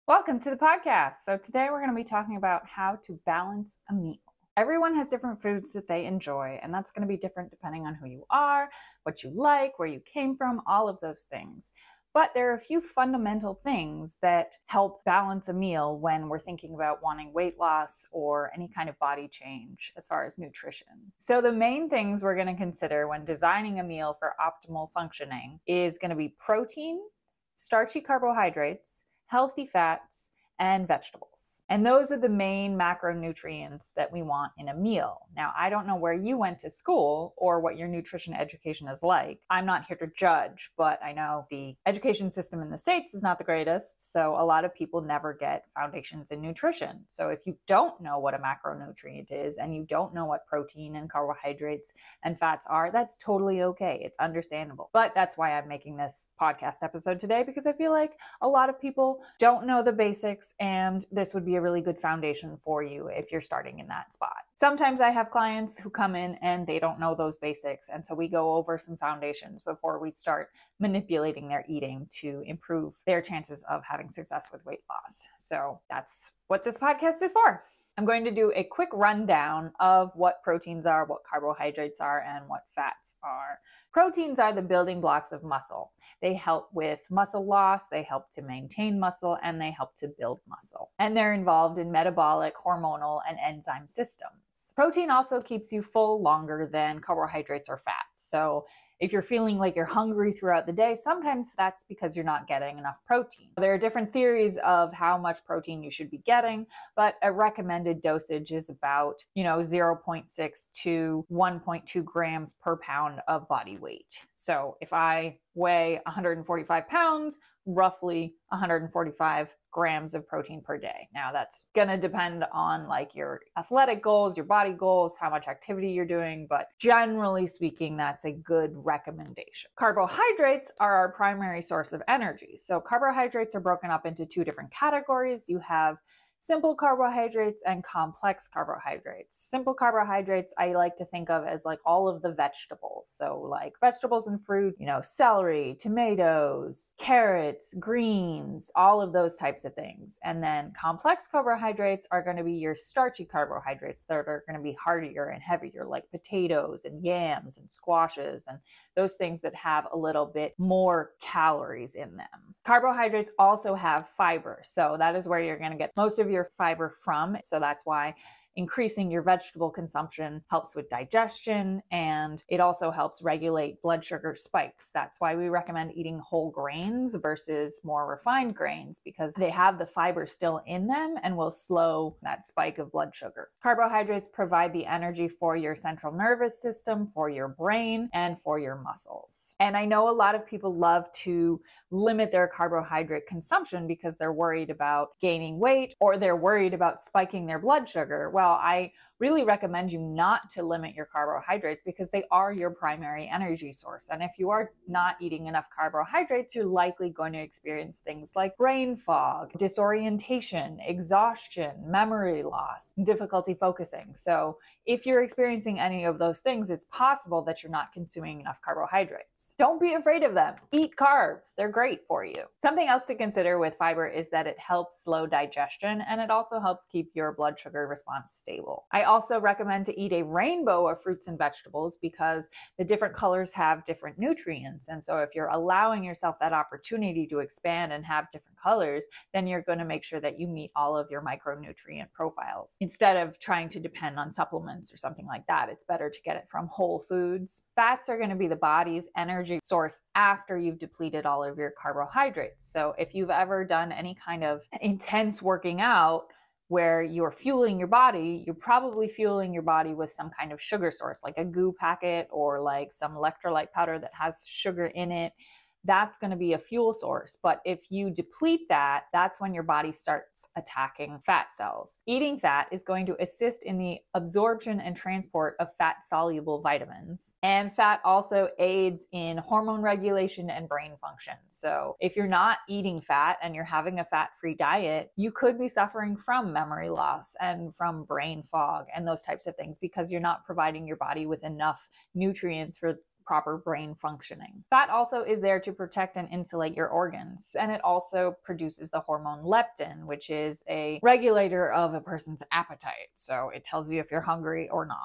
Welcome to the podcast. So today we're going to be talking about how to balance a meal. Everyone has different foods that they enjoy, and that's going to be different depending on who you are, what you like, where you came from, all of those things. But there are a few fundamental things that help balance a meal when we're thinking about wanting weight loss or any kind of body change as far as nutrition. So the main things we're going to consider when designing a meal for optimal functioning is going to be protein, starchy carbohydrates, healthy fats, and vegetables. And those are the main macronutrients that we want in a meal. Now, I don't know where you went to school or what your nutrition education is like. I'm not here to judge, but I know the education system in the States is not the greatest, so a lot of people never get foundations in nutrition. So if you don't know what a macronutrient is and you don't know what protein and carbohydrates and fats are, that's totally okay. It's understandable. But that's why I'm making this podcast episode today, because I feel like a lot of people don't know the basics, and this would be a really good foundation for you if you're starting in that spot. Sometimes I have clients who come in and they don't know those basics, and so we go over some foundations before we start manipulating their eating to improve their chances of having success with weight loss. So that's what this podcast is for. I'm going to do a quick rundown of what proteins are, what carbohydrates are, and what fats are. Proteins are the building blocks of muscle. They help with muscle loss, they help to maintain muscle, and they help to build muscle. And they're involved in metabolic, hormonal, and enzyme systems. Protein also keeps you full longer than carbohydrates or fats. So if you're feeling like you're hungry throughout the day, sometimes that's because you're not getting enough protein. There are different theories of how much protein you should be getting, but a recommended dosage is about, 0.6 to 1.2 grams per pound of body weight. So if I weigh 145 pounds, roughly 145 grams of protein per day. Now that's going to depend on like your athletic goals, your body goals, how much activity you're doing, but generally speaking, that's a good recommendation. Carbohydrates are our primary source of energy. So carbohydrates are broken up into two different categories. You have simple carbohydrates and complex carbohydrates. Simple carbohydrates I like to think of as like all of the vegetables. So like vegetables and fruit, celery, tomatoes, carrots, greens, all of those types of things. And then complex carbohydrates are going to be your starchy carbohydrates that are going to be hardier and heavier, like potatoes and yams and squashes and those things that have a little bit more calories in them. Carbohydrates also have fiber. So that is where you're going to get most of your fiber from. So that's why increasing your vegetable consumption helps with digestion, and it also helps regulate blood sugar spikes. That's why we recommend eating whole grains versus more refined grains, because they have the fiber still in them and will slow that spike of blood sugar. Carbohydrates provide the energy for your central nervous system, for your brain, and for your muscles. And I know a lot of people love to limit their carbohydrate consumption because they're worried about gaining weight or they're worried about spiking their blood sugar. Well, I really recommend you not to limit your carbohydrates because they are your primary energy source. And if you are not eating enough carbohydrates, you're likely going to experience things like brain fog, disorientation, exhaustion, memory loss, difficulty focusing. So if you're experiencing any of those things, it's possible that you're not consuming enough carbohydrates. Don't be afraid of them. Eat carbs. They're great for you. Something else to consider with fiber is that it helps slow digestion, and it also helps keep your blood sugar response stable. I also recommend to eat a rainbow of fruits and vegetables because the different colors have different nutrients. And so if you're allowing yourself that opportunity to expand and have different colors, then you're going to make sure that you meet all of your micronutrient profiles. Instead of trying to depend on supplements or something like that, it's better to get it from whole foods. Fats are going to be the body's energy source after you've depleted all of your carbohydrates. So if you've ever done any kind of intense working out, where you're fueling your body, you're probably fueling your body with some kind of sugar source, like a goo packet or like some electrolyte powder that has sugar in it. That's going to be a fuel source. But if you deplete that, that's when your body starts attacking fat cells. Eating fat is going to assist in the absorption and transport of fat-soluble vitamins. And fat also aids in hormone regulation and brain function. So if you're not eating fat and you're having a fat-free diet, you could be suffering from memory loss and from brain fog and those types of things because you're not providing your body with enough nutrients for proper brain functioning. Fat also is there to protect and insulate your organs, and it also produces the hormone leptin, which is a regulator of a person's appetite. So it tells you if you're hungry or not.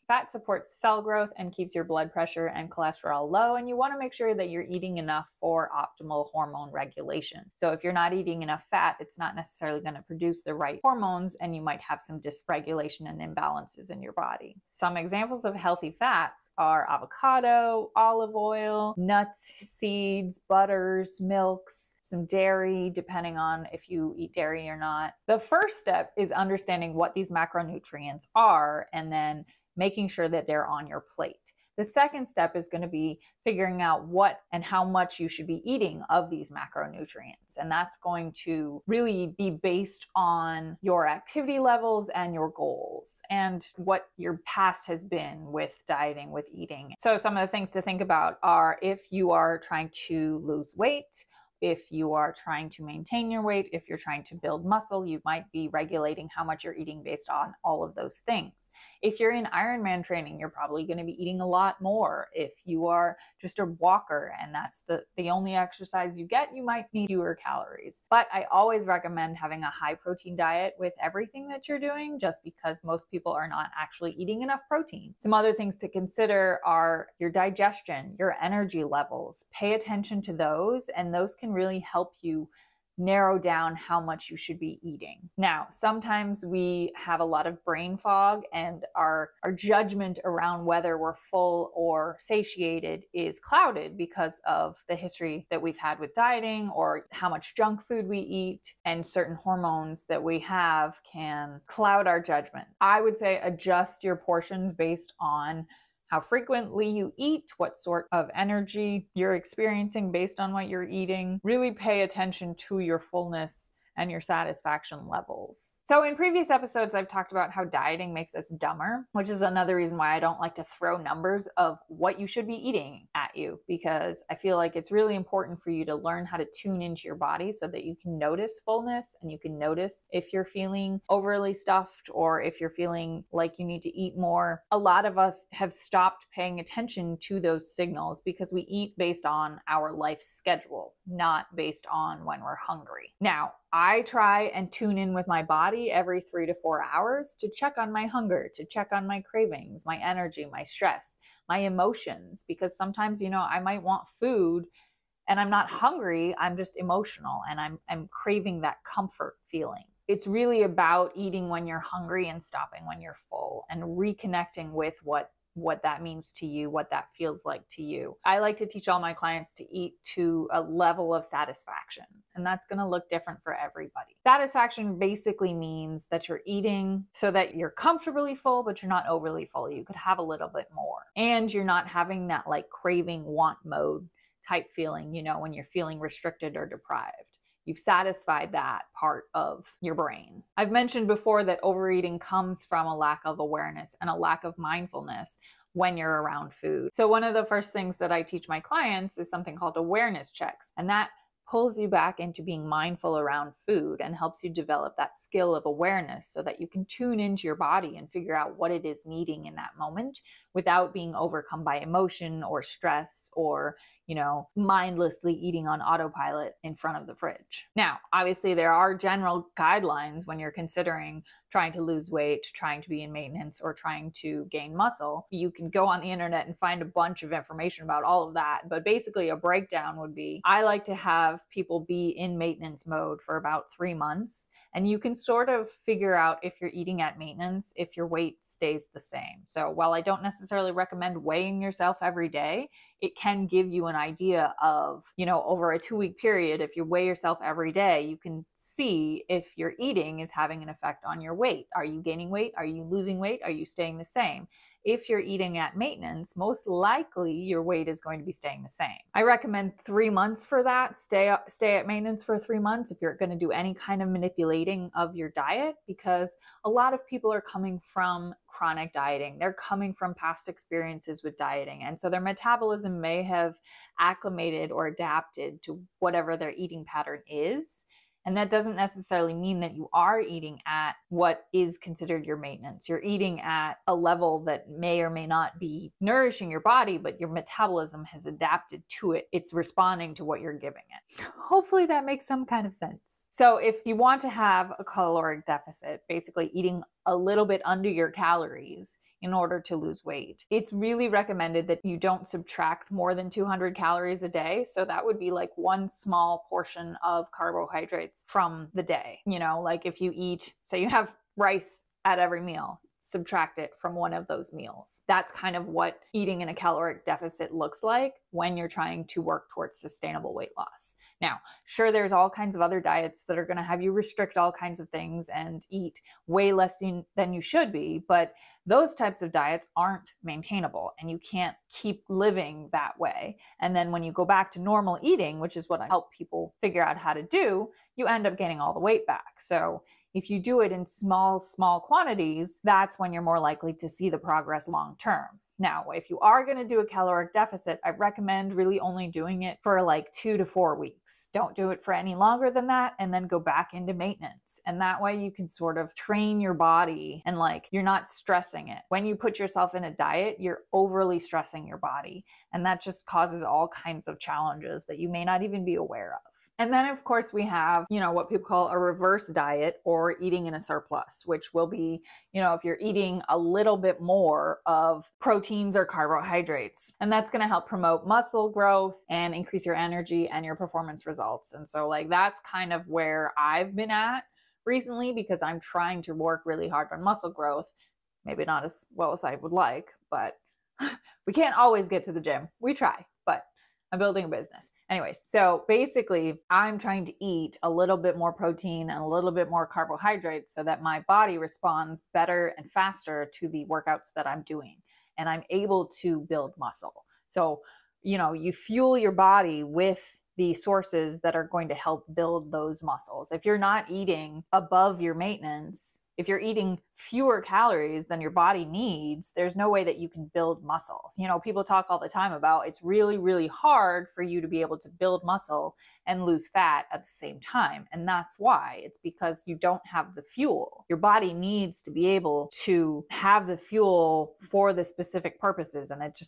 Fat supports cell growth and keeps your blood pressure and cholesterol low, and you want to make sure that you're eating enough for optimal hormone regulation. So if you're not eating enough fat, it's not necessarily going to produce the right hormones, and you might have some dysregulation and imbalances in your body. Some examples of healthy fats are avocado, olive oil, nuts, seeds, butters, milks, some dairy, depending on if you eat dairy or not. The first step is understanding what these macronutrients are and then making sure that they're on your plate. The second step is going to be figuring out what and how much you should be eating of these macronutrients. And that's going to really be based on your activity levels and your goals and what your past has been with dieting, with eating. So some of the things to think about are if you are trying to lose weight, if you are trying to maintain your weight, if you're trying to build muscle, you might be regulating how much you're eating based on all of those things. If you're in Ironman training, you're probably going to be eating a lot more. If you are just a walker and that's the only exercise you get, you might need fewer calories. But I always recommend having a high protein diet with everything that you're doing, just because most people are not actually eating enough protein. Some other things to consider are your digestion, your energy levels. Pay attention to those, and those can really help you narrow down how much you should be eating. Now, sometimes we have a lot of brain fog, and our judgment around whether we're full or satiated is clouded because of the history that we've had with dieting or how much junk food we eat, and certain hormones that we have can cloud our judgment. I would say adjust your portions based on how frequently you eat, what sort of energy you're experiencing based on what you're eating. Really pay attention to your fullness and your satisfaction levels. So in previous episodes, I've talked about how dieting makes us dumber, which is another reason why I don't like to throw numbers of what you should be eating at you, because I feel like it's really important for you to learn how to tune into your body so that you can notice fullness and you can notice if you're feeling overly stuffed or if you're feeling like you need to eat more. A lot of us have stopped paying attention to those signals because we eat based on our life schedule, not based on when we're hungry. Now, I try and tune in with my body every 3 to 4 hours to check on my hunger, to check on my cravings, my energy, my stress, my emotions, because sometimes, I might want food and I'm not hungry, I'm just emotional and I'm craving that comfort feeling. It's really about eating when you're hungry and stopping when you're full and reconnecting with what that means to you, what that feels like to you. I like to teach all my clients to eat to a level of satisfaction, and that's going to look different for everybody. Satisfaction basically means that you're eating so that you're comfortably full, but you're not overly full. You could have a little bit more, and you're not having that like craving want mode type feeling, when you're feeling restricted or deprived. You've satisfied that part of your brain. I've mentioned before that overeating comes from a lack of awareness and a lack of mindfulness when you're around food. So one of the first things that I teach my clients is something called awareness checks. And that pulls you back into being mindful around food and helps you develop that skill of awareness so that you can tune into your body and figure out what it is needing in that moment without being overcome by emotion or stress or mindlessly eating on autopilot in front of the fridge. Now, obviously there are general guidelines when you're considering trying to lose weight, trying to be in maintenance, or trying to gain muscle. You can go on the internet and find a bunch of information about all of that. But basically a breakdown would be, I like to have people be in maintenance mode for about 3 months. And you can sort of figure out if you're eating at maintenance, if your weight stays the same. So while I don't necessarily recommend weighing yourself every day, it can give you an idea of, over a 2-week period, if you weigh yourself every day, you can see if your eating is having an effect on your weight. Are you gaining weight? Are you losing weight? Are you staying the same? If you're eating at maintenance, most likely your weight is going to be staying the same. I recommend 3 months for that. Stay at maintenance for 3 months if you're going to do any kind of manipulating of your diet, because a lot of people are coming from chronic dieting. They're coming from past experiences with dieting. And so their metabolism may have acclimated or adapted to whatever their eating pattern is. And that doesn't necessarily mean that you are eating at what is considered your maintenance. You're eating at a level that may or may not be nourishing your body, but your metabolism has adapted to it. It's responding to what you're giving it. Hopefully that makes some kind of sense. So if you want to have a caloric deficit, basically eating a little bit under your calories in order to lose weight, it's really recommended that you don't subtract more than 200 calories a day. So that would be like one small portion of carbohydrates from the day. You know, like if you eat, say you have rice at every meal, subtract it from one of those meals. That's kind of what eating in a caloric deficit looks like when you're trying to work towards sustainable weight loss. Now, sure, there's all kinds of other diets that are going to have you restrict all kinds of things and eat way less than you should be, but those types of diets aren't maintainable and you can't keep living that way. And then when you go back to normal eating, which is what I help people figure out how to do, you end up getting all the weight back. So if you do it in small quantities, that's when you're more likely to see the progress long term. Now, if you are going to do a caloric deficit, I recommend really only doing it for like 2 to 4 weeks. Don't do it for any longer than that, and then go back into maintenance. And that way you can sort of train your body and like you're not stressing it. When you put yourself in a diet, you're overly stressing your body. And that just causes all kinds of challenges that you may not even be aware of. And then, of course, we have, what people call a reverse diet or eating in a surplus, which will be, if you're eating a little bit more of proteins or carbohydrates. And that's going to help promote muscle growth and increase your energy and your performance results. And so that's kind of where I've been at recently because I'm trying to work really hard on muscle growth. Maybe not as well as I would like, but we can't always get to the gym. We try, but I'm building a business. Anyways, so basically I'm trying to eat a little bit more protein and a little bit more carbohydrates so that my body responds better and faster to the workouts that I'm doing. And I'm able to build muscle. So, you fuel your body with the sources that are going to help build those muscles. If you're not eating above your maintenance, if you're eating fewer calories than your body needs, there's no way that you can build muscle. People talk all the time about it's really, really hard for you to be able to build muscle and lose fat at the same time. And that's why. It's because you don't have the fuel. Your body needs to be able to have the fuel for the specific purposes. And it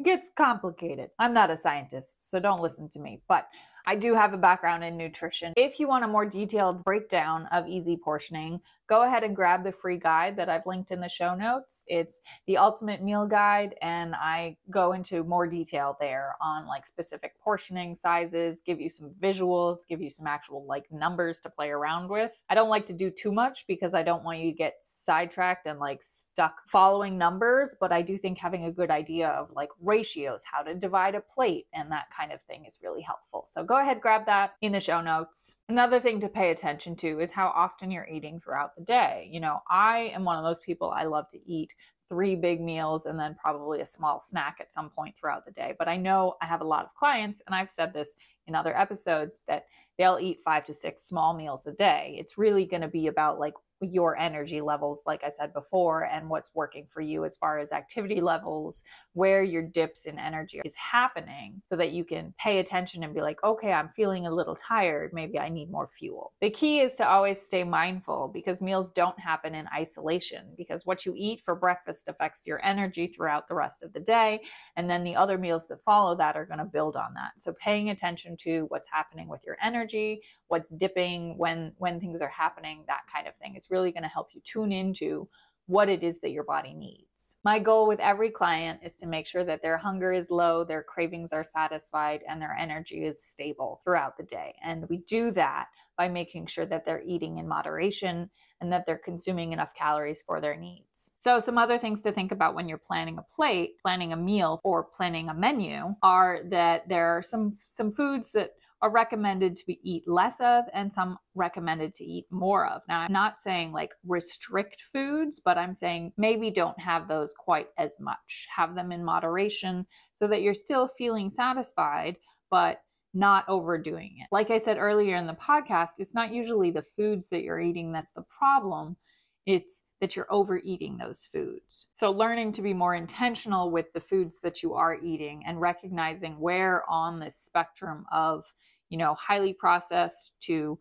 gets complicated. I'm not a scientist, so don't listen to me, but I do have a background in nutrition. If you want a more detailed breakdown of easy portioning, go ahead and grab the free guide that I've linked in the show notes. It's the Ultimate Meal Guide, and I go into more detail there on specific portioning sizes, give you some visuals, give you some actual numbers to play around with. I don't like to do too much because I don't want you to get sidetracked and stuck following numbers, but I do think having a good idea of ratios, how to divide a plate and that kind of thing is really helpful. So go ahead, grab that in the show notes. Another thing to pay attention to is how often you're eating throughout the day. I am one of those people, I love to eat 3 big meals and then probably a small snack at some point throughout the day. But I know I have a lot of clients, and I've said this in other episodes, that they'll eat 5 to 6 small meals a day. It's really going to be about your energy levels, like I said before, and what's working for you as far as activity levels, where your dips in energy is happening, so that you can pay attention and be like, okay, I'm feeling a little tired. Maybe I need more fuel. The key is to always stay mindful because meals don't happen in isolation, because what you eat for breakfast affects your energy throughout the rest of the day. And then the other meals that follow that are going to build on that. So paying attention to what's happening with your energy, what's dipping, when things are happening, that kind of thing is really going to help you tune into what it is that your body needs. My goal with every client is to make sure that their hunger is low, their cravings are satisfied, and their energy is stable throughout the day. And we do that by making sure that they're eating in moderation and that they're consuming enough calories for their needs. So some other things to think about when you're planning a plate, planning a meal, or planning a menu are that there are some foods that are recommended to eat less of and some recommended to eat more of. Now, I'm not saying restrict foods, but I'm saying maybe don't have those quite as much. Have them in moderation so that you're still feeling satisfied, but not overdoing it. Like I said earlier in the podcast, it's not usually the foods that you're eating that's the problem. It's that you're overeating those foods. So learning to be more intentional with the foods that you are eating and recognizing where on this spectrum of, highly processed to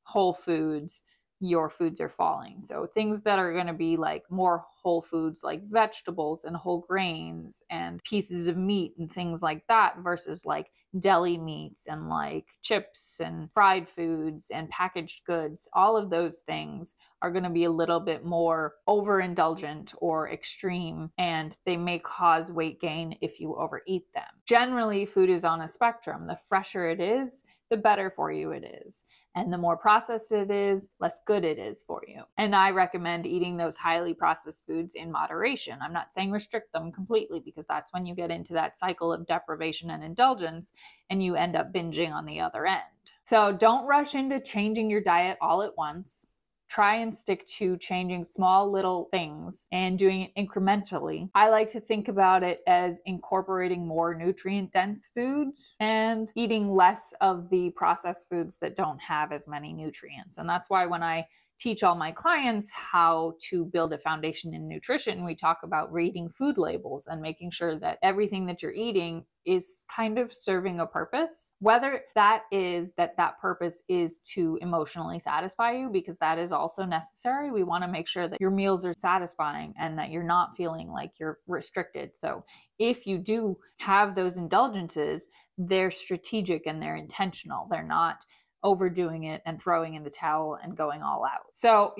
whole foods, your foods are falling. So things that are going to be like more whole foods, like vegetables and whole grains and pieces of meat and things like that, versus like deli meats and like chips and fried foods and packaged goods. All of those things are going to be a little bit more overindulgent or extreme, and they may cause weight gain if you overeat them. Generally, food is on a spectrum. The fresher it is, the better for you it is. And the more processed it is, less good it is for you. And I recommend eating those highly processed foods in moderation. I'm not saying restrict them completely, because that's when you get into that cycle of deprivation and indulgence and you end up binging on the other end. So don't rush into changing your diet all at once. Try and stick to changing small little things and doing it incrementally. I like to think about it as incorporating more nutrient-dense foods and eating less of the processed foods that don't have as many nutrients. And that's why when I teach all my clients how to build a foundation in nutrition, we talk about reading food labels and making sure that everything that you're eating is kind of serving a purpose, whether that is that purpose is to emotionally satisfy you, because that is also necessary. We want to make sure that your meals are satisfying and that you're not feeling like you're restricted. So if you do have those indulgences, they're strategic and they're intentional. They're not overdoing it and throwing in the towel and going all out. So,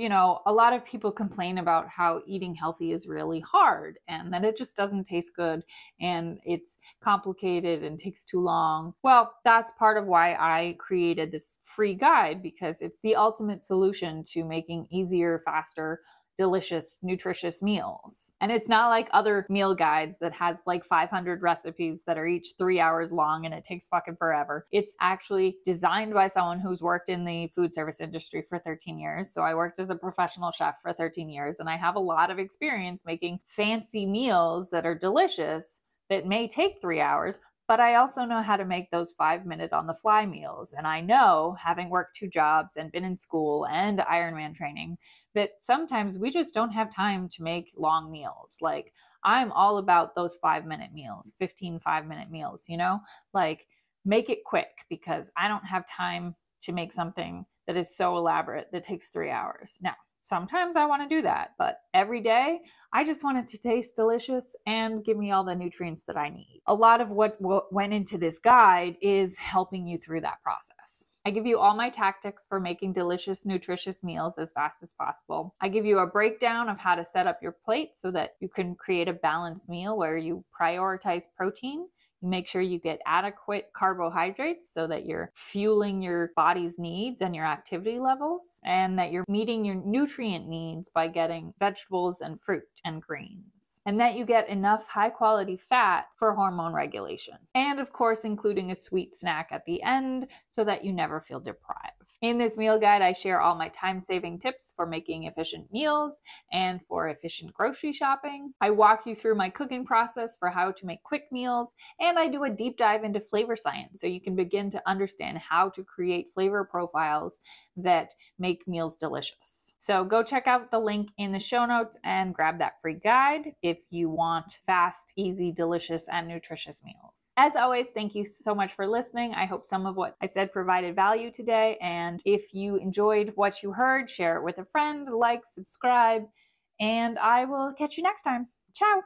a lot of people complain about how eating healthy is really hard and that it just doesn't taste good and it's complicated and takes too long. Well, that's part of why I created this free guide, because it's the ultimate solution to making easier, faster, delicious, nutritious meals. And it's not like other meal guides that has like 500 recipes that are each 3 hours long and it takes fucking forever. It's actually designed by someone who's worked in the food service industry for 13 years. So I worked as a professional chef for 13 years, and I have a lot of experience making fancy meals that are delicious that may take 3 hours. But I also know how to make those 5-minute on the fly meals. And I know, having worked 2 jobs and been in school and Ironman training, that sometimes we just don't have time to make long meals. Like, I'm all about those 5-minute meals, 15 5-minute meals, like make it quick, because I don't have time to make something that is so elaborate that takes 3 hours. Now, sometimes I want to do that, but every day I just want it to taste delicious and give me all the nutrients that I need. A lot of what went into this guide is helping you through that process. I give you all my tactics for making delicious, nutritious meals as fast as possible. I give you a breakdown of how to set up your plate so that you can create a balanced meal where you prioritize protein. You make sure you get adequate carbohydrates so that you're fueling your body's needs and your activity levels, and that you're meeting your nutrient needs by getting vegetables and fruit and greens, and that you get enough high quality fat for hormone regulation. And of course, including a sweet snack at the end so that you never feel deprived. In this meal guide, I share all my time-saving tips for making efficient meals and for efficient grocery shopping. I walk you through my cooking process for how to make quick meals, and I do a deep dive into flavor science so you can begin to understand how to create flavor profiles that make meals delicious. So go check out the link in the show notes and grab that free guide if you want fast, easy, delicious, and nutritious meals. As always, thank you so much for listening. I hope some of what I said provided value today. And if you enjoyed what you heard, share it with a friend, like, subscribe, and I will catch you next time. Ciao.